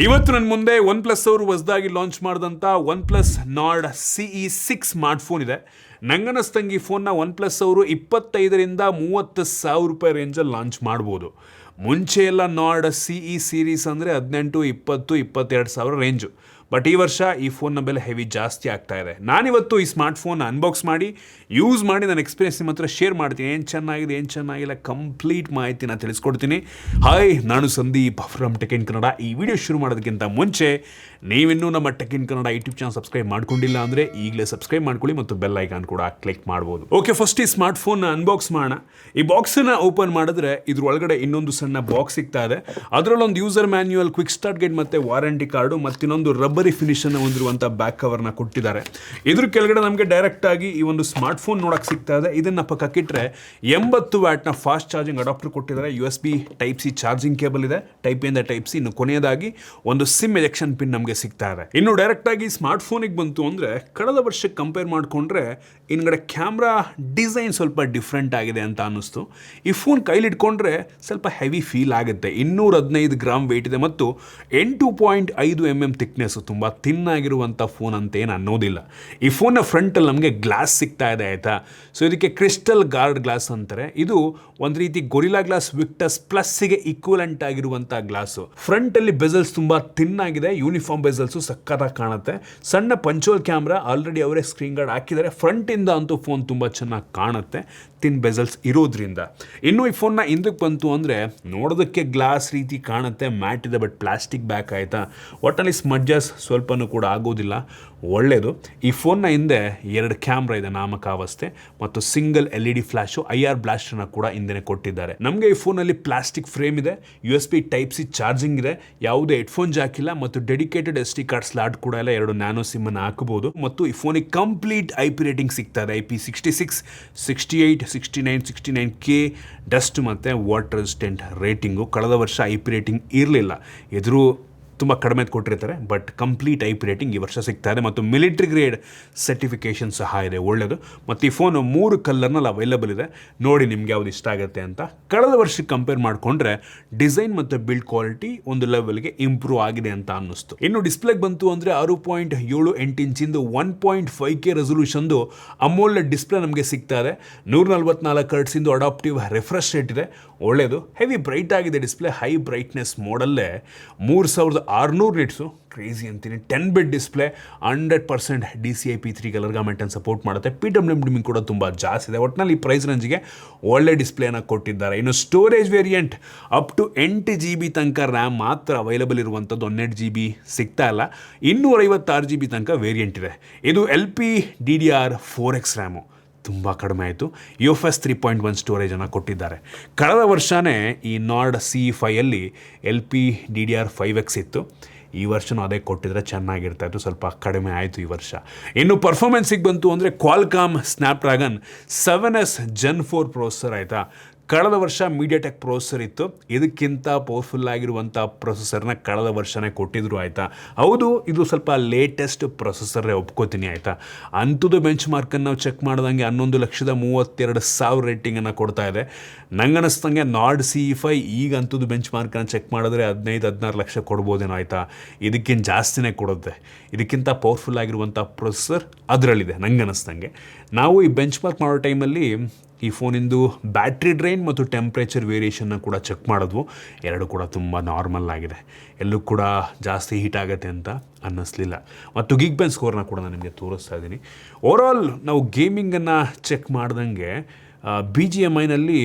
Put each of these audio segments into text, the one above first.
ಇವತ್ತು ನನ್ನ ಮುಂದೆ ಒನ್ ಪ್ಲಸ್ ಅವರು ಹೊಸದಾಗಿ ಲಾಂಚ್ ಮಾಡಿದಂಥ one plus Nord CE6 smartphone ಇದೆ. ನಂಗನಸ್ತಂಗೆ ಈ ಫೋನ್ನ ಒನ್ ಪ್ಲಸ್ ಅವರು 25,000-30,000 ರೂಪಾಯಿ ರೇಂಜಲ್ಲಿ ಲಾಂಚ್ ಮಾಡ್ಬೋದು. ಮುಂಚೆ ಎಲ್ಲ ನಾರ್ಡ್ CE ಸೀರೀಸ್ ಅಂದರೆ 18, 20, 22,000 ರೇಂಜು. ಬಟ್ ಈ ವರ್ಷ ಈ ಫೋನ್ನ ಬೆಲೆ ಹೆವಿ ಜಾಸ್ತಿ ಆಗ್ತಾ ಇದೆ. ನಾನಿವತ್ತು ಈ ಸ್ಮಾರ್ಟ್ಫೋನ್ ಅನ್ಬಾಕ್ಸ್ ಮಾಡಿ ಯೂಸ್ ಮಾಡಿ ನನ್ನ ಎಕ್ಸ್ಪೀರಿಯನ್ಸ್ ನಿಮ್ಮ ಹತ್ರ ಶೇರ್ ಮಾಡ್ತೀನಿ. ಏನು ಚೆನ್ನಾಗಿದೆ ಏನು ಚೆನ್ನಾಗಿಲ್ಲ ಕಂಪ್ಲೀಟ್ ಮಾಹಿತಿನ ತಿಳಿಸ್ಕೊಡ್ತೀನಿ. ಹಾಯ್, ನಾನು Sandeep from tech in Kannada. ಈ ವಿಡಿಯೋ ಶುರು ಮಾಡೋದಕ್ಕಿಂತ ಮುಂಚೆ ನೀವಿನ್ನೂ ನಮ್ಮ tech in Kannada YouTube channel subscribe ಮಾಡ್ಕೊಂಡಿಲ್ಲ ಅಂದರೆ ಈಗಲೇ ಸಬ್ಸ್ಕ್ರೈಬ್ ಮಾಡ್ಕೊಳ್ಳಿ ಮತ್ತು ಬೆಲ್ ಐಕಾನ್ ಕೂಡ ಕ್ಲಿಕ್ ಮಾಡ್ಬೋದು. ಓಕೆ, ಫಸ್ಟ್ ಈ ಸ್ಮಾರ್ಟ್ಫೋನ್ ಅನ್ಬಾಕ್ಸ್ ಮಾಡೋಣ. ಈ ಬಾಕ್ಸನ್ನು ಓಪನ್ ಮಾಡಿದ್ರೆ ಇದ್ರ ಒಳಗಡೆ ಇನ್ನೊಂದು ಸಣ್ಣ ಬಾಕ್ಸ್ ಸಿಗ್ತಾ ಇದೆ. ಅದರಲ್ಲೊಂದು user manual, quick start guide ಮತ್ತು ವಾರಂಟಿ ಕಾರ್ಡು ಮತ್ತಿನ್ನೊಂದು ರಬ್ಬರಿ ಫಿನಿಷನ್ನು ಹೊಂದಿರುವಂಥ ಬ್ಯಾಕ್ ಕವರ್ನ ಕೊಟ್ಟಿದ್ದಾರೆ. ಇದ್ರ ಕೆಳಗಡೆ ನಮಗೆ ಡೈರೆಕ್ಟ್ ಆಗಿ ಈ ಒಂದು ಸ್ಮಾರ್ಟ್ಫೋನ್ ನೋಡಕ್ಕೆ ಸಿಗ್ತಾ ಇದೆ. ಇದನ್ನು ಪಕ್ಕಕ್ಕಿಟ್ರೆ 80 ವ್ಯಾಟ್ನ ಫಾಸ್ಟ್ ಚಾರ್ಜಿಂಗ್ ಅಡಾಪ್ಟರ್ ಕೊಟ್ಟಿದ್ದಾರೆ. USB Type-C ಚಾರ್ಜಿಂಗ್ ಕೇಬಲ್ ಇದೆ, Type-A ಇಂದ Type-C. ಇನ್ನು ಕೊನೆಯದಾಗಿ ಒಂದು ಸಿಮ್ ಎಜೆಕ್ಷನ್ ಪಿನ್ ನಮಗೆ ಸಿಗ್ತಾ ಇದೆ. ಇನ್ನು ಡೈರೆಕ್ಟ್ ಆಗಿ ಸ್ಮಾರ್ಟ್ಫೋನಿಗೆ ಬಂತು ಅಂದರೆ ಕಳೆದ ವರ್ಷಕ್ಕೆ ಕಂಪೇರ್ ಮಾಡಿಕೊಂಡ್ರೆ ಹಿಂದ್ಗಡೆ ಕ್ಯಾಮ್ರಾ ಡಿಸೈನ್ ಸ್ವಲ್ಪ ಡಿಫ್ರೆಂಟ್ ಆಗಿದೆ ಅಂತ ಅನ್ನಿಸ್ತು. ಈ ಫೋನ್ ಕೈಲಿ ಇಟ್ಕೊಂಡ್ರೆ ಸ್ವಲ್ಪ ಹೆವಿ ಫೀಲ್ ಆಗುತ್ತೆ. 215 ಗ್ರಾಮ್ ವೆಯ್ಟ್ ಇದೆ ಮತ್ತು 8.5 mm ಥಿಕ್ನೆಸ್. ತುಂಬ ಥಿನ್ ಆಗಿರುವಂಥ ಫೋನ್ ಅಂತ ಏನು ಅನ್ನೋದಿಲ್ಲ. ಈ ಫೋನ್ನ ಫ್ರಂಟಲ್ಲಿ ನಮಗೆ ಗ್ಲಾಸ್ ಸಿಗ್ತಾ ಇದೆ, ಆಯಿತಾ. ಸೊ ಇದಕ್ಕೆ ಕ್ರಿಸ್ಟಲ್ ಗಾರ್ಡ್ ಗ್ಲಾಸ್ ಅಂತಾರೆ. ಇದು ಒಂದು ರೀತಿ ಗೊರಿಲ್ಲಾ ಗ್ಲಾಸ್ ವಿಕ್ಟಸ್ ಪ್ಲಸ್ಸಿಗೆ ಈಕ್ವಲೆಂಟ್ ಆಗಿರುವಂಥ ಗ್ಲಾಸು. ಫ್ರಂಟಲ್ಲಿ ಬೆಸಲ್ಸ್ ತುಂಬ ಥಿನ್ ಆಗಿದೆ, ಯೂನಿಫಾರ್ಮ್ ಬೆಸಲ್ಸು ಸಕ್ಕತ್ತಾಗಿ ಕಾಣುತ್ತೆ. ಸಣ್ಣ ಪಂಚೋಲ್ ಕ್ಯಾಮ್ರಾ ಆಲ್ರೆಡಿ ಅವರೇ ಸ್ಕ್ರೀನ್ ಗಾರ್ಡ್ ಹಾಕಿದ್ದಾರೆ. ಫ್ರಂಟಿಂದ ಅಂತೂ ಫೋನ್ ತುಂಬ ಚೆನ್ನಾಗಿ ಕಾಣುತ್ತೆ ಥಿನ್ ಬೆಸಲ್ಸ್ ಇರೋದ್ರಿಂದ. ಇನ್ನು ಈ ಫೋನ್ನ ಹಿಂದಕ್ಕೆ ಬಂತು ಅಂದರೆ ನೋಡೋದಕ್ಕೆ ಗ್ಲಾಸ್ ರೀತಿ ಕಾಣುತ್ತೆ, ಮ್ಯಾಟ್ ಇದೆ, ಬಟ್ ಪ್ಲಾಸ್ಟಿಕ್ ಬ್ಯಾಕ್, ಆಯಿತಾ. ಒಟ್ಟಲ್ಲಿ ಸ್ಮಡ್ಜಸ್ ಸ್ವಲ್ಪನೂ ಕೂಡ ಆಗೋದಿಲ್ಲ, ಒಳ್ಳೆಯದು. ಈ ಫೋನ್ನ ಹಿಂದೆ 2 ಕ್ಯಾಮ್ರಾ ಇದೆ ನಾಮಕಾವಸ್ಥೆ ಮತ್ತು ಸಿಂಗಲ್ LED ಫ್ಲ್ಯಾಶು, IR ಬ್ಲಾಸ್ಟರ್ನ ಕೂಡ ಹಿಂದೆ ಕೊಟ್ಟಿದ್ದಾರೆ. ನಮಗೆ ಈ ಫೋನಲ್ಲಿ ಪ್ಲಾಸ್ಟಿಕ್ ಫ್ರೇಮ್ ಇದೆ, USB Type-C ಚಾರ್ಜಿಂಗ್ ಇದೆ, ಯಾವುದೇ ಹೆಡ್ಫೋನ್ ಜಾಕ್ ಇಲ್ಲ ಮತ್ತು ಡೆಡಿಕೇಟೆಡ್ SD ಕಾರ್ಡ್ ಸ್ಲಾಟ್ ಕೂಡ ಇಲ್ಲ. 2 ನ್ಯಾನೋ ಸಿಮ್ಮನ್ನು ಹಾಕಬಹುದು ಮತ್ತು ಈ ಫೋನಿಗೆ ಕಂಪ್ಲೀಟ್ IP ರೇಟಿಂಗ್ ಸಿಗ್ತಾ ಇದೆ. IP66, 68, 69, 69K ಡಸ್ಟ್ ಮತ್ತು ವಾಟರ್ ರೆಸಿಸ್ಟೆಂಟ್ ರೇಟಿಂಗು. ಕಳೆದ ವರ್ಷ IP ರೇಟಿಂಗ್ ಇರಲಿಲ್ಲ, ಎದುರು ತುಂಬ ಕಡಿಮೆ ಕೊಟ್ಟಿರ್ತಾರೆ, ಬಟ್ ಕಂಪ್ಲೀಟ್ IP ರೇಟಿಂಗ್ ಈ ವರ್ಷ ಸಿಗ್ತಾ ಇದೆ ಮತ್ತು ಮಿಲಿಟ್ರಿ ಗ್ರೇಡ್ ಸರ್ಟಿಫಿಕೇಷನ್ ಸಹ ಇದೆ, ಒಳ್ಳೆಯದು. ಮತ್ತು ಈ ಫೋನು 3 ಕಲರ್ನಲ್ಲಿ ಅವೈಲಬಲ್ ಇದೆ. ನೋಡಿ ನಿಮ್ಗೆ ಯಾವ್ದು ಇಷ್ಟ ಆಗುತ್ತೆ ಅಂತ. ಕಳೆದ ವರ್ಷಕ್ಕೆ ಕಂಪೇರ್ ಮಾಡಿಕೊಂಡ್ರೆ ಡಿಸೈನ್ ಮತ್ತು ಬಿಲ್ಡ್ ಕ್ವಾಲಿಟಿ ಒಂದು ಲೆವೆಲ್ಗೆ ಇಂಪ್ರೂವ್ ಆಗಿದೆ ಅಂತ ಅನ್ನಿಸ್ತು. ಇನ್ನು ಡಿಸ್ಪ್ಲೇಗೆ ಬಂತು ಅಂದರೆ 6.78 ಇಂಚಿಂದು 1.5K ರೆಸೊಲ್ಯೂಷನ್ದು ಅಮೋಲ್ಡ್ ಡಿಸ್ಪ್ಲೇ ನಮಗೆ ಸಿಗ್ತಾ ಇದೆ. 144 ಹರ್ಟ್ಸಿಂದು ಅಡಾಪ್ಟಿವ್ ರಿಫ್ರೆಶ್ ರೇಟ್ ಇದೆ, ಒಳ್ಳೆಯದು. ಹೆವಿ ಬ್ರೈಟ್ ಆಗಿದೆ ಡಿಸ್ಪ್ಲೇ, ಹೈ ಬ್ರೈಟ್ನೆಸ್ ಮೋಡಲ್ಲೇ 3600 ನಿಟ್ಸು, ಕ್ರೇಜಿ ಅಂತೀನಿ. 10 bit display, 100% DCI P3 colour ಗಾಮೆಂಟನ್ನು ಸಪೋರ್ಟ್ ಮಾಡುತ್ತೆ. PWM ಕೂಡ ತುಂಬ ಜಾಸ್ತಿ ಇದೆ. ಒಟ್ಟಿನಲ್ಲಿ ಈ ಪ್ರೈಸ್ ರೇಂಜ್ಗೆ ಒಳ್ಳೆ ಡಿಸ್ಪ್ಲೇನ ಕೊಟ್ಟಿದ್ದಾರೆ. ಇನ್ನು storage variant up to 8 GB ತನಕ ರ್ಯಾಮ್ ಮಾತ್ರ ಅವೈಲಬಲ್ ಇರುವಂಥದ್ದು, 12 GB ಸಿಗ್ತಾ ಇಲ್ಲ. 256 GB ತನಕ ವೇರಿಯಂಟ್ ಇದೆ. ಇದು LPDDR4X ರ್ಯಾಮು, ತುಂಬ ಕಡಿಮೆ ಆಯಿತು. UFS 3.1 ಸ್ಟೋರೇಜನ್ನು ಕೊಟ್ಟಿದ್ದಾರೆ. ಕಳೆದ ವರ್ಷವೇ ಈ ನಾರ್ಡ್ CE5ಯಲ್ಲಿ LPDDR5X ಇತ್ತು. ಈ ವರ್ಷನೂ ಅದೇ ಕೊಟ್ಟಿದ್ರೆ ಚೆನ್ನಾಗಿರ್ತಾಯಿತ್ತು, ಸ್ವಲ್ಪ ಕಡಿಮೆ ಆಯಿತು ಈ ವರ್ಷ. ಇನ್ನು ಪರ್ಫಾರ್ಮೆನ್ಸಿಗೆ ಬಂತು ಅಂದರೆ Qualcomm Snapdragon 7S Gen 4 processor, ಆಯಿತಾ. ಕಳೆದ ವರ್ಷ ಮೀಡಿಯಾಟೆಕ್ ಪ್ರೊಸೆಸರ್ ಇತ್ತು, ಇದಕ್ಕಿಂತ ಪವರ್ಫುಲ್ ಆಗಿರುವಂಥ ಪ್ರೊಸೆಸರ್ನ ಕಳೆದ ವರ್ಷನೇ ಕೊಟ್ಟಿದ್ರು, ಆಯಿತಾ. ಹೌದು, ಇದು ಸ್ವಲ್ಪ ಲೇಟೆಸ್ಟ್ ಪ್ರೊಸೆಸರೇ ಒಪ್ಕೋತೀನಿ, ಆಯಿತಾ. ಅಂಥದ್ದು ಬೆಂಚ್ ಮಾರ್ಕನ್ನು ನಾವು ಚೆಕ್ ಮಾಡ್ದಂಗೆ 11,32,000 ರೇಟಿಂಗನ್ನು ಕೊಡ್ತಾ ಇದೆ. ನಂಗನಿಸ್ದಂಗೆ ನಾರ್ಡ್ CE5 ಈಗ ಅಂಥದ್ದು ಬೆಂಚ್ ಮಾರ್ಕನ್ನು ಚೆಕ್ ಮಾಡಿದ್ರೆ 15-16 ಲಕ್ಷ ಕೊಡ್ಬೋದೇನೋ, ಆಯಿತಾ. ಇದಕ್ಕಿಂತ ಜಾಸ್ತಿನೇ ಕೊಡುತ್ತೆ. ಇದಕ್ಕಿಂತ ಪವರ್ಫುಲ್ ಆಗಿರುವಂಥ ಪ್ರೊಸೆಸರ್ ಅದರಲ್ಲಿದೆ ನಂಗನಿಸ್ದಂಗೆ. ನಾವು ಈ ಬೆಂಚ್ ಮಾರ್ಕ್ ಮಾಡೋ ಟೈಮಲ್ಲಿ ಈ ಫೋನಿಂದು ಬ್ಯಾಟ್ರಿ ಡ್ರೈನ್ ಮತ್ತು ಟೆಂಪ್ರೇಚರ್ ವೇರಿಯೇಷನ್ನ ಕೂಡ ಚೆಕ್ ಮಾಡಿದ್ವು. ಎರಡು ಕೂಡ ತುಂಬ ನಾರ್ಮಲ್ ಆಗಿದೆ, ಎಲ್ಲೂ ಕೂಡ ಜಾಸ್ತಿ ಹೀಟ್ ಆಗುತ್ತೆ ಅಂತ ಅನ್ನಿಸ್ಲಿಲ್ಲ. ಮತ್ತು ಗಿಗ್ ಬೆನ್ ಸ್ಕೋರ್ನ ಕೂಡ ನಾನು ನಿಮಗೆ ತೋರಿಸ್ತಾ ಇದ್ದೀನಿ. ಓವರಾಲ್ ನಾವು ಗೇಮಿಂಗನ್ನು ಚೆಕ್ ಮಾಡ್ದಂಗೆ BGMIನಲ್ಲಿ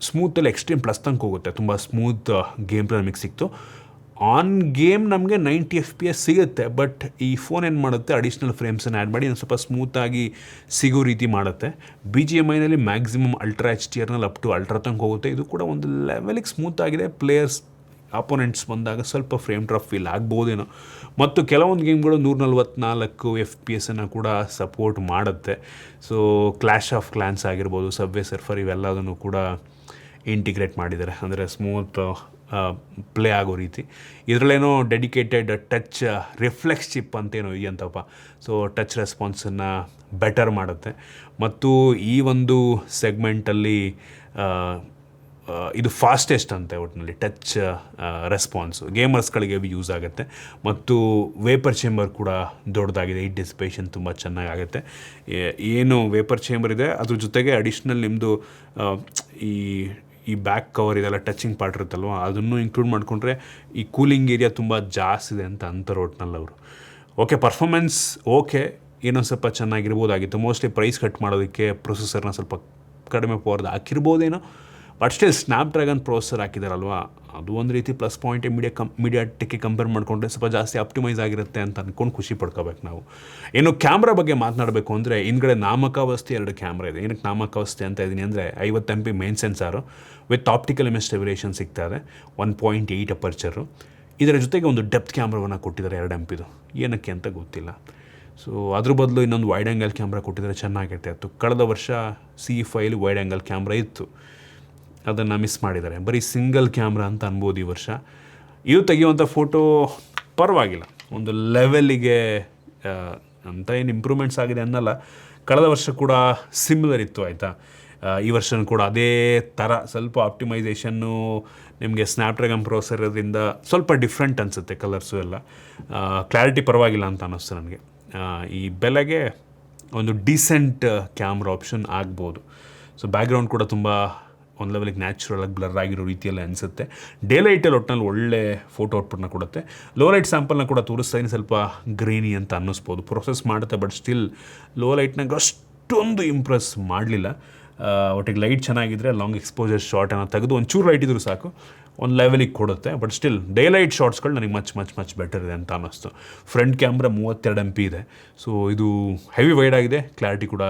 ಸ್ಮೂತಲ್ಲಿ ಎಕ್ಸ್ಟ್ರೀಮ್ ಪ್ಲಸ್ ತನಕ ಹೋಗುತ್ತೆ, ತುಂಬ ಸ್ಮೂತ್ ಗೇಮ್ ಪ್ಲೇ ನಮಗೆ ಸಿಕ್ತು. ಆನ್ ಗೇಮ್ ನಮಗೆ 90 FPS ಸಿಗುತ್ತೆ, ಬಟ್ ಈ ಫೋನ್ ಏನು ಮಾಡುತ್ತೆ, ಅಡಿಷ್ನಲ್ ಫ್ರೇಮ್ಸನ್ನು ಆ್ಯಡ್ ಮಾಡಿ ಸ್ವಲ್ಪ ಸ್ಮೂತಾಗಿ ಸಿಗೋ ರೀತಿ ಮಾಡುತ್ತೆ. BGMIನಲ್ಲಿ ಮ್ಯಾಕ್ಸಿಮಮ್ ಅಲ್ಟ್ರಾ HDRನಲ್ಲಿ ಅಪ್ ಟು ಅಲ್ಟ್ರಾ ತನಕ ಹೋಗುತ್ತೆ. ಇದು ಕೂಡ ಒಂದು ಲೆವೆಲಿಗೆ ಸ್ಮೂತ್ ಆಗಿದೆ. ಪ್ಲೇಯರ್ಸ್ ಅಪೋನೆಂಟ್ಸ್ ಬಂದಾಗ ಸ್ವಲ್ಪ ಫ್ರೇಮ್ ಡ್ರಾಪ್ ಫೀಲ್ ಆಗ್ಬೋದೇನೋ. ಮತ್ತು ಕೆಲವೊಂದು ಗೇಮ್ಗಳು 144 FPS ಕೂಡ ಸಪೋರ್ಟ್ ಮಾಡುತ್ತೆ. ಸೊ ಕ್ಲಾಶ್ ಆಫ್ ಕ್ಲಾನ್ಸ್ ಆಗಿರ್ಬೋದು, ಸಬ್ವೇ ಸರ್ಫರ್, ಇವೆಲ್ಲದನ್ನು ಕೂಡ ಇಂಟಿಗ್ರೇಟ್ ಮಾಡಿದ್ದಾರೆ, ಅಂದರೆ ಸ್ಮೂತ್ ಪ್ಲೇ ಆಗೋ ರೀತಿ. ಇದರಲ್ಲೇನೋ ಡೆಡಿಕೇಟೆಡ್ ಟಚ್ ರಿಫ್ಲೆಕ್ಸ್ ಚಿಪ್ ಅಂತೇನೋ ಇದೆಯಂತಪ್ಪ. ಸೊ ಟಚ್ ರೆಸ್ಪಾನ್ಸನ್ನು ಬೆಟರ್ ಮಾಡುತ್ತೆ. ಮತ್ತು ಈ ಒಂದು ಸೆಗ್ಮೆಂಟಲ್ಲಿ ಇದು ಫಾಸ್ಟೆಸ್ಟ್ ಅಂತೆ ಒಟ್ಟಿನಲ್ಲಿ ಟಚ್ ರೆಸ್ಪಾನ್ಸು ಗೇಮರ್ಸ್ಗಳಿಗೆ ಯೂಸ್ ಆಗುತ್ತೆ. ಮತ್ತು ವೇಪರ್ ಚೇಂಬರ್ ಕೂಡ ದೊಡ್ಡದಾಗಿದೆ, ಈ ಡಿಸ್ಪೇಷನ್ ತುಂಬ ಚೆನ್ನಾಗಾಗುತ್ತೆ. ಏನು ವೇಪರ್ ಚೇಂಬರ್ ಇದೆ ಅದ್ರ ಜೊತೆಗೆ ಅಡಿಷ್ನಲ್ ನಿಮ್ಮದು ಈ ಬ್ಯಾಕ್ ಕವರ್ ಇದೆಲ್ಲ ಟಚಿಂಗ್ ಪಾರ್ಟ್ ಇರುತ್ತಲ್ವ, ಅದನ್ನು ಇನ್ಕ್ಲೂಡ್ ಮಾಡಿಕೊಂಡ್ರೆ ಈ ಕೂಲಿಂಗ್ ಏರಿಯಾ ತುಂಬ ಜಾಸ್ತಿ ಇದೆ ಅಂತ ಅಂತಾರೆ ಒಟ್ಟಿನಲ್ಲಿ ಅವರು. ಓಕೆ, ಪರ್ಫಾಮೆನ್ಸ್ ಓಕೆ, ಏನೋ ಸ್ವಲ್ಪ ಚೆನ್ನಾಗಿರ್ಬೋದಾಗಿತ್ತು. ಮೋಸ್ಟ್ಲಿ ಪ್ರೈಸ್ ಕಟ್ ಮಾಡೋದಕ್ಕೆ ಪ್ರೊಸೆಸರ್ನ ಸ್ವಲ್ಪ ಕಡಿಮೆ ಪವರ್ದು ಹಾಕಿರ್ಬೋದೇನೋ, ಬಟ್ ಸ್ಟಿಲ್ ಸ್ನ್ಯಾಪ್ಡ್ರ್ಯಾಗನ್ ಪ್ರೊಸೆಸರ್ ಹಾಕಿದಾರಲ್ವ, ಅದು ಒಂದು ರೀತಿ ಪ್ಲಸ್ ಪಾಯಿಂಟೇ. ಮೀಡಿಯಾಟೆಕ್ಗೆ ಕಂಪೇರ್ ಮಾಡಿಕೊಂಡ್ರೆ ಸ್ವಲ್ಪ ಜಾಸ್ತಿ ಆಪ್ಟಿಮೈಸ್ ಆಗಿರುತ್ತೆ ಅಂತ ಅಂದ್ಕೊಂಡು ಖುಷಿ ಪಡ್ಕೋಬೇಕು ನಾವು. ಏನು ಕ್ಯಾಮ್ರಾ ಬಗ್ಗೆ ಮಾತನಾಡಬೇಕು ಅಂದರೆ, ಹಿಂದ್ಗಡೆ ನಾಮಕಾವಸ್ಥೆ 2 ಕ್ಯಾಮ್ರಾ ಇದೆ. ಏನಕ್ಕೆ ನಾಮಕಾವಸ್ಥೆ ಅಂತ ಇದ್ದೀನಿ ಅಂದರೆ, 50 MP main sensor with optical image stabilisation ಸಿಗ್ತಾ ಇದೆ, 1.8 ಅಪರ್ಚರು. ಇದರ ಜೊತೆಗೆ ಒಂದು ಡೆಪ್ತ್ ಕ್ಯಾಮ್ರಾವನ್ನು ಕೊಟ್ಟಿದ್ದಾರೆ 2 MP. ಏನಕ್ಕೆ ಅಂತ ಗೊತ್ತಿಲ್ಲ. ಸೊ ಅದ್ರ ಬದಲು ಇನ್ನೊಂದು ವೈಡ್ ಆ್ಯಂಗಲ್ ಕ್ಯಾಮ್ರಾ ಕೊಟ್ಟಿದ್ದಾರೆ, ಚೆನ್ನಾಗಿರ್ತಾಯಿತ್ತು. ಕಳೆದ ವರ್ಷ CE5 ವೈಡ್ ಆ್ಯಂಗಲ್ ಕ್ಯಾಮ್ರಾ ಇತ್ತು, ಅದನ್ನು ಮಿಸ್ ಮಾಡಿದ್ದಾರೆ. ಬರೀ ಸಿಂಗಲ್ ಕ್ಯಾಮ್ರಾ ಅಂತ ಅನ್ಬೋದು ಈ ವರ್ಷ. ಇದು ತೆಗೆಯುವಂಥ ಫೋಟೋ ಪರವಾಗಿಲ್ಲ, ಒಂದು ಲೆವೆಲಿಗೆ ಅಂತ ಏನು ಇಂಪ್ರೂವ್ಮೆಂಟ್ಸ್ ಆಗಿದೆ ಅನ್ನಲ್ಲ. ಕಳೆದ ವರ್ಷ ಕೂಡ ಸಿಮಿಲರ್ ಇತ್ತು ಆಯಿತಾ. ಈ ವರ್ಷನೂ ಕೂಡ ಅದೇ ಥರ ಸ್ವಲ್ಪ ಆಪ್ಟಿಮೈಸೇಷನ್ನು ನಿಮಗೆ ಸ್ನ್ಯಾಪ್ಡ್ರ್ಯಾಗನ್ ಪ್ರೊಸೆಸರ್ ಇರೋದ್ರಿಂದ ಸ್ವಲ್ಪ ಡಿಫ್ರೆಂಟ್ ಅನಿಸುತ್ತೆ ಕಲರ್ಸು ಎಲ್ಲ. ಕ್ಲಾರಿಟಿ ಪರವಾಗಿಲ್ಲ ಅಂತ ಅನ್ನಿಸ್ತು ನನಗೆ. ಈ ಬೆಲೆಗೆ ಒಂದು ಡೀಸೆಂಟ್ ಕ್ಯಾಮ್ರಾ ಆಪ್ಷನ್ ಆಗ್ಬೋದು. ಸೊ ಬ್ಯಾಕ್ಗ್ರೌಂಡ್ ಕೂಡ ತುಂಬ ಒಂದು ಲೆವೆಲಿಗೆ ನ್ಯಾಚುರಲಾಗಿ ಬ್ಲರ್ ಆಗಿರೋ ರೀತಿಯಲ್ಲಿ ಅನಿಸುತ್ತೆ. ಡೇ ಲೈಟಲ್ಲಿ ಒಟ್ಟಿನಲ್ಲಿ ಒಳ್ಳೆ ಫೋಟೋ ಔಟ್ಪುಟ್ನ ಕೊಡುತ್ತೆ. ಲೋ ಲೈಟ್ ಸ್ಯಾಂಪಲ್ನ ಕೂಡ ತೋರಿಸ್ತಾ ಸ್ವಲ್ಪ ಗ್ರೀನಿ ಅಂತ ಅನ್ನಿಸ್ಬೋದು. ಪ್ರೊಸೆಸ್ ಮಾಡುತ್ತೆ, ಬಟ್ ಸ್ಟಿಲ್ ಲೋ ಲೈಟ್ನಾಗ ಅಷ್ಟೊಂದು ಇಂಪ್ರೆಸ್ ಮಾಡಲಿಲ್ಲ. ಒಟ್ಟಿಗೆ ಲೈಟ್ ಚೆನ್ನಾಗಿದ್ದರೆ ಲಾಂಗ್ ಎಕ್ಸ್ಪೋಜರ್ ಶಾರ್ಟನ್ನು ತೆಗೆದು ಒಂಚೂರು ಲೈಟ್ ಇದ್ರೂ ಸಾಕು, ಒಂದು ಲೆವೆಲಿಗೆ ಕೊಡುತ್ತೆ. ಬಟ್ ಸ್ಟಿಲ್ ಡೇ ಲೈಟ್ ಶಾರ್ಟ್ಸ್ಗಳು ನನಗೆ ಮಚ್ ಬೆಟರ್ ಇದೆ ಅಂತ ಅನ್ನಿಸ್ತು. ಫ್ರಂಟ್ ಕ್ಯಾಮ್ರಾ 32 MP ಇದೆ. ಸೊ ಇದು ಹೆವಿ ವೈಡ್ ಆಗಿದೆ, ಕ್ಲಾರಿಟಿ ಕೂಡ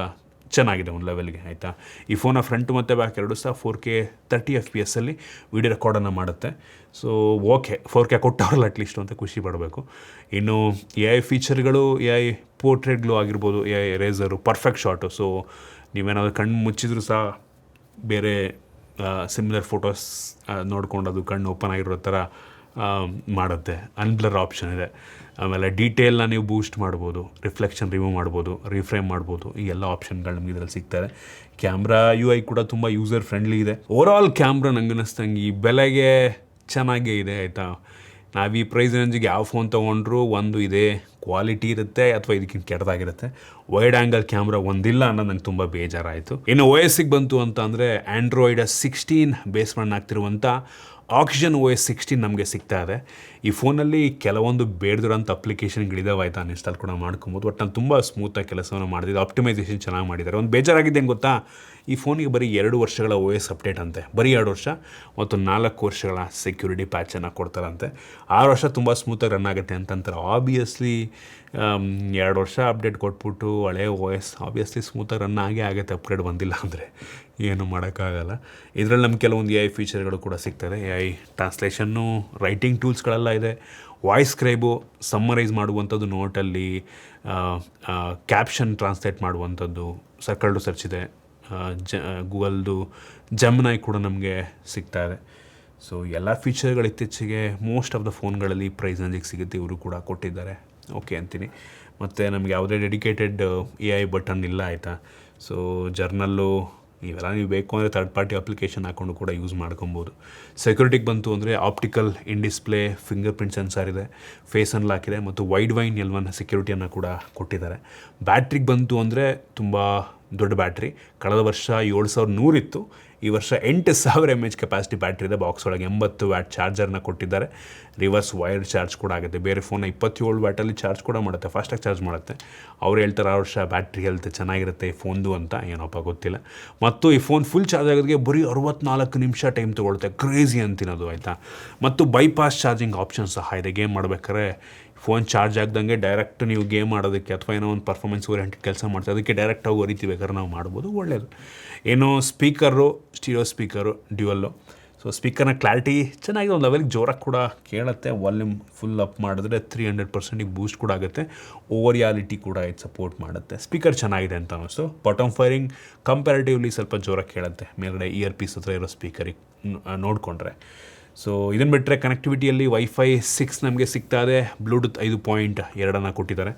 ಚೆನ್ನಾಗಿದೆ ಒಂದು ಲೆವೆಲ್ಗೆ ಆಯಿತಾ. ಈ ಫೋನ ಫ್ರಂಟು ಮತ್ತು ಬ್ಯಾಕ್ ಎರಡು ಸಹ 4K 30 FPS ವೀಡಿಯೋ ರೆಕಾರ್ಡನ್ನು ಮಾಡುತ್ತೆ. ಸೊ ಓಕೆ, 4K ಕೊಟ್ಟವ್ರಲ್ಲ ಅಟ್ಲೀಸ್ಟ್ ಅಂತ ಖುಷಿ ಪಡಬೇಕು. ಇನ್ನು AI ಫೀಚರ್ಗಳು, AI ಪೋರ್ಟ್ರೇಟ್ ಗ್ಲೋ ಆಗಿರ್ಬೋದು, AI eraser, perfect shot. So ನೀವೇನಾದರೂ ಕಣ್ಣು ಮುಚ್ಚಿದ್ರೂ ಸಹ ಬೇರೆ ಸಿಮಿಲರ್ ಫೋಟೋಸ್ ನೋಡ್ಕೊಂಡು ಅದು ಕಣ್ಣು ಓಪನ್ ಆಗಿರೋ ಥರ ಮಾಡುತ್ತೆ. ಅನ್ಬ್ಲರ್ ಆಪ್ಷನ್ ಇದೆ. ಆಮೇಲೆ ಡೀಟೇಲ್ನ ನೀವು ಬೂಸ್ಟ್ ಮಾಡ್ಬೋದು, ರಿಫ್ಲೆಕ್ಷನ್ ರಿಮೂವ್ ಮಾಡ್ಬೋದು, ರೀಫ್ರೇಮ್ ಮಾಡ್ಬೋದು. ಈ ಎಲ್ಲ ಆಪ್ಷನ್ಗಳು ನಮಗೆ ಇದರಲ್ಲಿ ಸಿಗ್ತಾರೆ. ಕ್ಯಾಮ್ರಾ UI ಕೂಡ ತುಂಬ ಯೂಸರ್ ಫ್ರೆಂಡ್ಲಿ ಇದೆ. ಓವರಾಲ್ ಕ್ಯಾಮ್ರಾ ನಂಗೆ ಅನ್ನಿಸ್ತಂಗೆ ಈ ಬೆಲೆಗೆ ಚೆನ್ನಾಗೇ ಇದೆ ಆಯಿತಾ. ನಾವು ಈ ಪ್ರೈಸ್ ರೇಂಜಿಗೆ ಯಾವ ಫೋನ್ ತೊಗೊಂಡ್ರೂ ಒಂದು ಇದೇ ಕ್ವಾಲಿಟಿ ಇರುತ್ತೆ ಅಥವಾ ಇದಕ್ಕಿಂತ ಕೆಟ್ಟದಾಗಿರುತ್ತೆ. ವೈಡ್ ಆ್ಯಂಗಲ್ ಕ್ಯಾಮ್ರಾ ಒಂದಿಲ್ಲ ಅನ್ನೋದು ನಂಗೆ ತುಂಬ ಬೇಜಾರಾಯಿತು. ಇನ್ನು OS-ಗೆ ಬಂತು ಅಂತ ಅಂದರೆ ಆ್ಯಂಡ್ರಾಯ್ಡ್ 16 ಬೇಸ್ ಆಗ್ತಿರುವಂಥ ಆಕ್ಸಿಜನ್ OS 16 ನಮಗೆ ಸಿಗ್ತಾ ಇದೆ. ಈ ಫೋನಲ್ಲಿ ಕೆಲವೊಂದು ಬೇಡದಿರೋಂಥ ಅಪ್ಲಿಕೇಶನ್ಗಳಿದಾವೆ ಆಯಿತಾ, ಇನ್ಸ್ಟಾಲ್ ಕೂಡ ಮಾಡ್ಕೊಬೋದು. ಒಟ್ಟು ನಾನು ತುಂಬ ಸ್ಮೂತಾಗಿ ಕೆಲಸವನ್ನು ಮಾಡಿದೆ, ಆಪ್ಟಿಮೈಸೇಷನ್ ಚೆನ್ನಾಗಿ ಮಾಡಿದ್ದಾರೆ. ಒಂದು ಬೇಜಾರಾಗಿದ್ದೇನು ಗೊತ್ತಾ, ಈ ಫೋನಿಗೆ ಬರೀ 2 ವರ್ಷಗಳ OS ಅಪ್ಡೇಟ್ ಅಂತೆ, ಬರೀ 2 ವರ್ಷ, ಮತ್ತು 4 ವರ್ಷಗಳ ಸೆಕ್ಯೂರಿಟಿ ಪ್ಯಾಚನ್ನು ಕೊಡ್ತಾರಂತೆ. 6 ವರ್ಷ ತುಂಬ ಸ್ಮೂತಾಗಿ ರನ್ ಆಗುತ್ತೆ ಅಂತಂತಾರೆ. ಆಬ್ವಿಯಸ್ಲಿ 2 ವರ್ಷ ಅಪ್ಡೇಟ್ ಕೊಟ್ಬಿಟ್ಟು ಹಳೆ OS ಆಬ್ವಿಯಸ್ಲಿ ಸ್ಮೂತಾಗಿ ರನ್ ಆಗುತ್ತೆ, ಅಪ್ಗ್ರೇಡ್ ಬಂದಿಲ್ಲ ಅಂದರೆ ಏನು ಮಾಡೋಕ್ಕಾಗಲ್ಲ. ಇದರಲ್ಲಿ ನಮ್ಗೆ ಕೆಲವೊಂದು AI ಫೀಚರ್ಗಳು ಕೂಡ ಸಿಗ್ತದೆ. AI ಟ್ರಾನ್ಸ್ಲೇಷನ್ನು, ರೈಟಿಂಗ್ ಟೂಲ್ಸ್ಗಳೆಲ್ಲ ಇದೆ. ವಾಯ್ಸ್ ಸ್ಕ್ರೈಬು, ಸಮ್ಮರೈಸ್ ಮಾಡುವಂಥದ್ದು ನೋಟಲ್ಲಿ, ಕ್ಯಾಪ್ಷನ್ ಟ್ರಾನ್ಸ್ಲೇಟ್ ಮಾಡುವಂಥದ್ದು, ಸರ್ಕಲ್ ಟು ಸರ್ಚ್ ಇದೆ. ಗೂಗಲ್ದು ಜೆಮಿನೈ ಕೂಡ ನಮಗೆ ಸಿಗ್ತಾ ಇದೆ. ಸೊ ಎಲ್ಲ ಫೀಚರ್ಗಳು ಇತ್ತೀಚೆಗೆ ಮೋಸ್ಟ್ ಆಫ್ ದ ಫೋನ್ಗಳಲ್ಲಿ ಪ್ರೈಸ್ ರೇಂಜಿಗೆ ಸಿಗುತ್ತೆ, ಇವರು ಕೂಡ ಕೊಟ್ಟಿದ್ದಾರೆ. ಓಕೆ ಅಂತೀನಿ. ಮತ್ತು ನಮಗೆ ಯಾವುದೇ ಡೆಡಿಕೇಟೆಡ್ AI ಬಟನ್ ಇಲ್ಲ ಆಯಿತಾ. ಸೊ ಜರ್ನಲ್ಲು ಇವೆಲ್ಲ ನೀವು ಬೇಕು ಅಂದರೆ ಥರ್ಡ್ ಪಾರ್ಟಿ ಅಪ್ಲಿಕೇಶನ್ ಹಾಕ್ಕೊಂಡು ಕೂಡ ಯೂಸ್ ಮಾಡ್ಕೊಬೋದು. ಸೆಕ್ಯೂರಿಟಿಗೆ ಬಂತು ಅಂದರೆ optical in display, fingerprint sensor ಇದೆ, ಫೇಸ್ ಅನ್ಲಾಕ್ ಇದೆ, ಮತ್ತು ವೈಡ್ ವೈನ್ L1 ಸೆಕ್ಯೂರಿಟಿಯನ್ನು ಕೂಡ ಕೊಟ್ಟಿದ್ದಾರೆ. ಬ್ಯಾಟ್ರಿಗೆ ಬಂತು ಅಂದರೆ ತುಂಬ ದೊಡ್ಡ ಬ್ಯಾಟ್ರಿ. ಕಳೆದ ವರ್ಷ 7100 ಇತ್ತು, ಈ ವರ್ಷ 8000 mAh ಕೆಪಾಸಿಟಿ ಬ್ಯಾಟ್ರಿ ಇದೆ. ಬಾಕ್ಸ್ ಒಳಗೆ 80 ವ್ಯಾಟ್ ಚಾರ್ಜರ್ನ ಕೊಟ್ಟಿದ್ದಾರೆ. ರಿವರ್ಸ್ ವೈರ್ಡ್ ಚಾರ್ಜ್ ಕೂಡ ಆಗುತ್ತೆ. ಬೇರೆ ಫೋನ್ 27 ವ್ಯಾಟಲ್ಲಿ ಚಾರ್ಜ್ ಕೂಡ ಮಾಡುತ್ತೆ, ಫಾಸ್ಟಾಗಿ ಚಾರ್ಜ್ ಮಾಡುತ್ತೆ. ಅವ್ರು ಹೇಳ್ತಾರೆ 6 ವರ್ಷ ಬ್ಯಾಟ್ರಿ ಹೆಲ್ತ್ ಚೆನ್ನಾಗಿರುತ್ತೆ ಈ ಫೋನ್ದು ಅಂತ, ಏನಪ್ಪ ಗೊತ್ತಿಲ್ಲ. ಮತ್ತು ಈ ಫೋನ್ ಫುಲ್ ಚಾರ್ಜ್ ಆಗೋದಕ್ಕೆ ಬರೀ 64 ನಿಮಿಷ ಟೈಮ್ ತೊಗೊಳುತ್ತೆ, ಕ್ರೇಜಿ ಅಂತಿನದು ಆಯಿತಾ. ಮತ್ತು ಬೈಪಾಸ್ ಚಾರ್ಜಿಂಗ್ ಆಪ್ಷನ್ ಸಹ ಇದೆ. ಗೇಮ್ ಮಾಡ್ಬೇಕಾದ್ರೆ ಫೋನ್ ಚಾರ್ಜ್ ಆಗ್ದಂಗೆ ಡೈರೆಕ್ಟ್ ನೀವು ಗೇಮ್ ಆಡೋದಕ್ಕೆ ಅಥವಾ ಏನೋ ಒಂದು ಪರ್ಫಾರ್ಮೆನ್ಸ್ ಓರಿಯೆಂಟೆಡ್ ಕೆಲಸ ಮಾಡ್ತಾರೆ, ಅದಕ್ಕೆ ಡೈರೆಕ್ಟಾಗಿ ಹೊರಿತೀವಿ ಬೇಕಾದ್ರೆ ನಾವು ಮಾಡ್ಬೋದು, ಒಳ್ಳೆಯದು. ಏನೋ speaker, stereo speaker dual. So ಸ್ಪೀಕರ್ನ ಕ್ಲಾರಿಟಿ ಚೆನ್ನಾಗಿದೆ, ಒಂದು ಲೆವೆಲ್ಗೆ ಜೋರಾಗಿ ಕೂಡ ಕೇಳುತ್ತೆ. ವಾಲ್ಯೂಮ್ ಫುಲ್ ಅಪ್ ಮಾಡಿದ್ರೆ 300% ಬೂಸ್ಟ್ ಕೂಡ ಆಗುತ್ತೆ. ಓವರಿಯಾಲಿಟಿ ಕೂಡ ಇದು ಸಪೋರ್ಟ್ ಮಾಡುತ್ತೆ. ಸ್ಪೀಕರ್ ಚೆನ್ನಾಗಿದೆ ಅಂತ ಅನ್ನಿಸ್ತು. ಬಾಟಮ್ ಫೈರಿಂಗ್ ಕಂಪ್ಯಾರಿಟಿವ್ಲಿ ಸ್ವಲ್ಪ ಜೋರಾಗಿ ಕೇಳುತ್ತೆ ಮೇಲ್ಗಡೆ ಇಯರ್ ಪೀಸ್ ಹತ್ರ ಇರೋ ಸ್ಪೀಕರಿಗೆ ನೋಡಿಕೊಂಡ್ರೆ. ಸೊ ಇದನ್ನು ಬಿಟ್ಟರೆ ಕನೆಕ್ಟಿವಿಟಿಯಲ್ಲಿ Wi-Fi 6 ನಮಗೆ ಸಿಗ್ತಾ ಇದೆ. ಬ್ಲೂಟೂತ್ 5.2 ಕೊಟ್ಟಿದ್ದಾರೆ.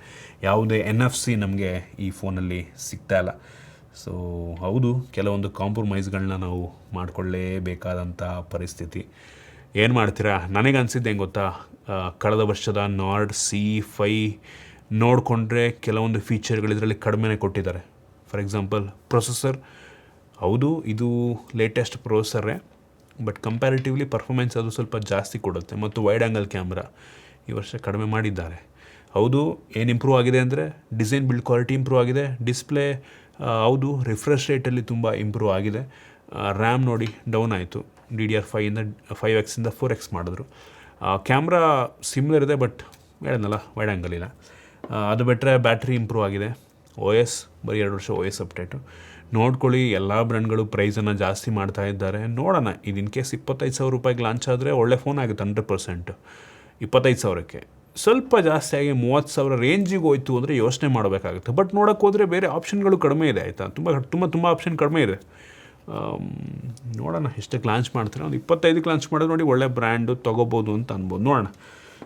ಯಾವುದೇ NFC ನಮಗೆ ಈ ಫೋನಲ್ಲಿ ಸಿಗ್ತಾ ಇಲ್ಲ. ಸೊ ಹೌದು, ಕೆಲವೊಂದು ಕಾಂಪ್ರಮೈಸ್ಗಳನ್ನ ನಾವು ಮಾಡಿಕೊಳ್ಳೇಬೇಕಾದಂಥ ಪರಿಸ್ಥಿತಿ. ಏನು ಮಾಡ್ತೀರಾ? ನನಗೆ ಅನಿಸಿದ್ದು ಹೆಂಗೆ ಗೊತ್ತಾ, ಕಳೆದ ವರ್ಷದ ನಾರ್ಡ್ C5 ನೋಡಿಕೊಂಡ್ರೆ ಕೆಲವೊಂದು ಫೀಚರ್ಗಳು ಇದರಲ್ಲಿ ಕಡಿಮೆನೇ ಕೊಟ್ಟಿದ್ದಾರೆ. ಫಾರ್ ಎಕ್ಸಾಂಪಲ್ ಪ್ರೊಸೆಸರ್, ಹೌದು ಇದು ಲೇಟೆಸ್ಟ್ ಪ್ರೊಸೆಸರೇ, ಬಟ್ ಕಂಪ್ಯಾರಿಟಿವ್ಲಿ ಪರ್ಫಾಮೆನ್ಸ್ ಅದು ಸ್ವಲ್ಪ ಜಾಸ್ತಿ ಕೊಡುತ್ತೆ. ಮತ್ತು ವೈಡ್ ಆ್ಯಂಗಲ್ ಕ್ಯಾಮ್ರಾ ಈ ವರ್ಷ ಕಡಿಮೆ ಮಾಡಿದ್ದಾರೆ. ಹೌದು, ಏನು ಇಂಪ್ರೂವ್ ಆಗಿದೆ ಅಂದರೆ ಡಿಸೈನ್ ಬಿಲ್ಡ್ ಕ್ವಾಲಿಟಿ ಇಂಪ್ರೂವ್ ಆಗಿದೆ. ಡಿಸ್ಪ್ಲೇ ಹೌದು ರಿಫ್ರೆಶ್ ರೇಟಲ್ಲಿ ತುಂಬ ಇಂಪ್ರೂವ್ ಆಗಿದೆ. ರ್ಯಾಮ್ ನೋಡಿ ಡೌನ್ ಆಯಿತು, DDR5 5x 4x ಮಾಡಿದ್ರು. ಕ್ಯಾಮ್ರಾ ಸಿಮಿಲರ್ ಇದೆ, ಬಟ್ ಹೇಳೋದಲ್ಲ ವೈಡ್ ಆ್ಯಂಗಲ್ ಇಲ್ಲ. ಅದು ಬಿಟ್ಟರೆ ಬ್ಯಾಟ್ರಿ ಇಂಪ್ರೂವ್ ಆಗಿದೆ. OS ಬರೀ 2 ವರ್ಷ OS ಅಪ್ಡೇಟು. ನೋಡ್ಕೊಳ್ಳಿ, ಎಲ್ಲ ಬ್ರ್ಯಾಂಡ್ಗಳು ಪ್ರೈಸನ್ನು ಜಾಸ್ತಿ ಮಾಡ್ತಾ ಇದ್ದಾರೆ. ನೋಡೋಣ, ಇದು ಇನ್ ಕೇಸ್ 25,000 ರೂಪಾಯಿಗೆ ಲಾಂಚ್ ಆದರೆ ಒಳ್ಳೆ ಫೋನ್ ಆಗುತ್ತೆ 100%. 25,000ಕ್ಕೆ ಸ್ವಲ್ಪ ಜಾಸ್ತಿ ಆಗಿ 30,000 ರೇಂಜಿಗೆ ಹೋಯ್ತು ಅಂದರೆ ಯೋಚನೆ ಮಾಡಬೇಕಾಗುತ್ತೆ. ಬಟ್ ನೋಡೋಕ್ಕೆ ಹೋದರೆ ಬೇರೆ ಆಪ್ಷನ್ಗಳು ಕಡಿಮೆ ಇದೆ, ಆಯಿತಾ. ತುಂಬ ಆಪ್ಷನ್ ಕಡಿಮೆ ಇದೆ. ನೋಡೋಣ ಎಷ್ಟಕ್ಕೆ ಲಾಂಚ್ ಮಾಡ್ತಾರೆ. ಒಂದು 25ಕ್ಕೆ ಲಾಂಚ್ ಮಾಡಿದ್ರೆ ನೋಡಿ ಒಳ್ಳೆ ಬ್ರ್ಯಾಂಡು ತೊಗೋಬೋದು ಅಂತ ಅನ್ಬೋದು. ನೋಡೋಣ.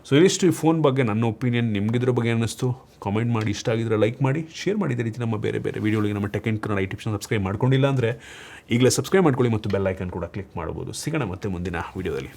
ಸೊ ಇದಿಷ್ಟು ಈ ಫೋನ್ ಬಗ್ಗೆ ನನ್ನ ಒಪಿನಿಯನ್. ನಿಮಗಿದ್ರ ಬಗ್ಗೆ ಅನ್ನಿಸ್ತು ಕಾಮೆಂಟ್ ಮಾಡಿ. ಇಷ್ಟ ಆಗಿದ್ರೆ ಲೈಕ್ ಮಾಡಿ, ಶೇರ್ ಮಾಡಿ. ಇದೇ ರೀತಿ ನಮ್ಮ ಬೇರೆ ವೀಡಿಯೋಗಳಿಗೆ ನಮ್ಮ tech in Kannada YouTube channel subscribe ಮಾಡ್ಕೊಂಡಿಲ್ಲ ಅಂದರೆ ಈಗಲೇ ಸಬ್ಸ್ಕ್ರೈಬ್ ಮಾಡ್ಕೊಳ್ಳಿ ಮತ್ತು ಬೆಲ್ ಐಕನ್ ಕೂಡ ಕ್ಲಿಕ್ ಮಾಡ್ಬೋದು. ಸಿಗೋಣ ಮತ್ತೆ ಮುಂದಿನ ವೀಡಿಯೋದಲ್ಲಿ.